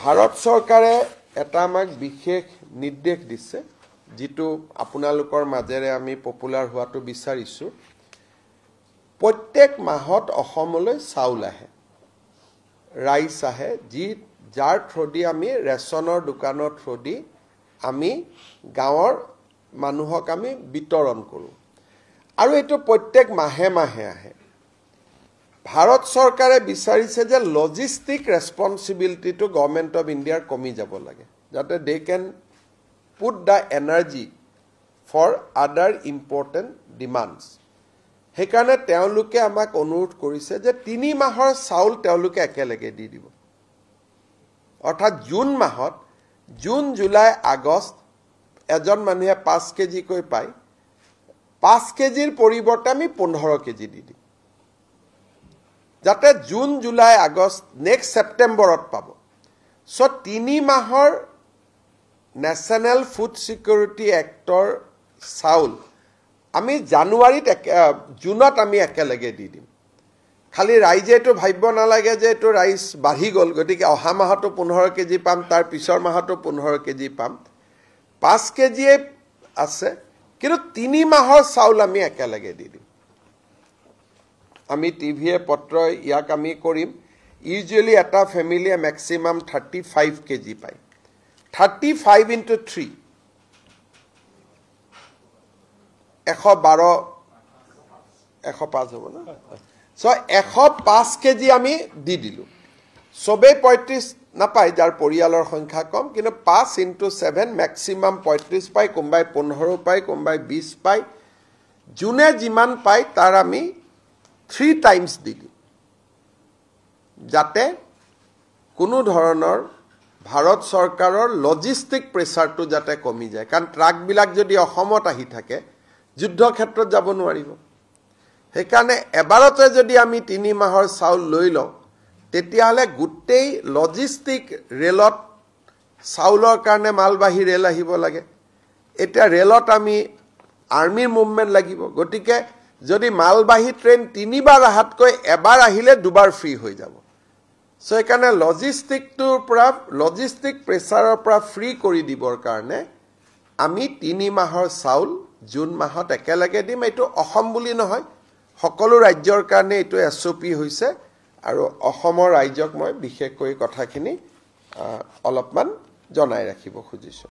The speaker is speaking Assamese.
ভাৰত চৰকাৰে এটা আমাক বিশেষ নিৰ্দেশ দিছে যেটো আপোনালোকৰ মাজেৰে আমি পপুলাৰ হোৱাটো বিচাৰিছো প্ৰত্যেক মাহত অসমলৈ চাউল আহে ৰাইচ আহে যাৰ থ্ৰদি আমি ৰেচনৰ দোকানৰ থ্ৰদি আমি গাঁৱৰ মানুহক আমি বিতৰণ কৰো আৰু এটো প্ৰত্যেক মাহে মাহে আহে ভাৰত চৰকাৰে বিচাৰিছে যে logistic responsibility to government of ইণ্ডিয়াৰ কমি যাব লাগে যাতে they can put the energy for other important demands হেকাৰণে তেওঁলোকে আমাক অনুৰোধ কৰিছে যে 3 মাহৰ চাউল তেওঁলোকে একেলগে দি দিব অৰ্থাৎ জুন মাহত জুন জুলাই আগষ্ট এজন মানুহে 5 কেজি কৈ পায় 5 কেজিৰ পৰিৱৰ্তে আমি 15 কেজি দি দিম যাতে জুন জুলাই আগষ্ট নেক্সট সেপ্টেম্বৰত পাব সো 3 মাহৰ ন্যাশনাল ফুড সিকিউৰিটি এক্টৰ চাউল আমি জানুৱাৰীত জুনত আমি একেলগে দি দিম খালি ৰাইজে এটো ভাবিব নালাগে যে এটো ৰাইচ বাঢ়ি গল গতিকে অহা মাহতো 15 কেজি পাম তাৰ পিছৰ মাহতো 15 কেজি পাম 5 কেজি আছে কিন্তু 3 মাহৰ চাউল আমি একেলগে দি দিম আমি টিভিয়ে পত্ৰ ইয়াক আমি কৰিম ইউজুৱেলি এটা ফ্যামিলিয়ে ম্যাক্সিমাম 35 কেজি পায় 35 into 3 112 105 হ'ব না সো 105 কেজি আমি দি দিলু সবে 35 নাপায় যাৰ পৰিয়ালৰ সংখ্যা কম কিন্তু 5 into 7 ম্যাক্সিমাম 35 পায় কোনবাই 15 পায় কোনবাই 20 পায় জুনে যিমান পায় তাৰ আমি 3 times দি দিম যাতে কোনো ধৰণৰ ভাৰত চৰকাৰৰ লজিষ্টিক প্ৰেছাৰটো যাতে কমি যায় কাৰণ ট্ৰাক বিলাক যদি অসমত আহি থাকে যুদ্ধ ক্ষেত্ৰত যাব নোৱাৰিব হেকাৰণে এবাৰতে যদি আমি 3 মাহৰ চাউল লৈ লওঁ তেতিয়াহলে গুটেই লজিষ্টিক ৰেলত চাউলৰ কাৰণে মালবাহী ৰেল আহিব লাগে এটা ৰেলত আমি আৰ্মিৰ মুভমেন্ট লাগিব গতিকে যদি মালবাহী ট্ৰেইন 3 বাৰ আহাতকৈ এবাৰ আহিলে দুবাৰ ফ্ৰী হৈ যাব সো একাৰণে লজিষ্টিক প্ৰেছাৰৰ পৰা ফ্ৰী কৰি দিবৰ কাৰণে আমি 3 মাহৰ চাউল জুন মাহত একেলগে দিম এটো অসম বুলি নহয় সকলো ৰাজ্যৰ কাৰণে এটো এছওপি হৈছে আৰু অসমৰ ৰাজ্যক মই বিশেষকৈ কথাখিনি অলপমান জনাই ৰাখিব খুজিছো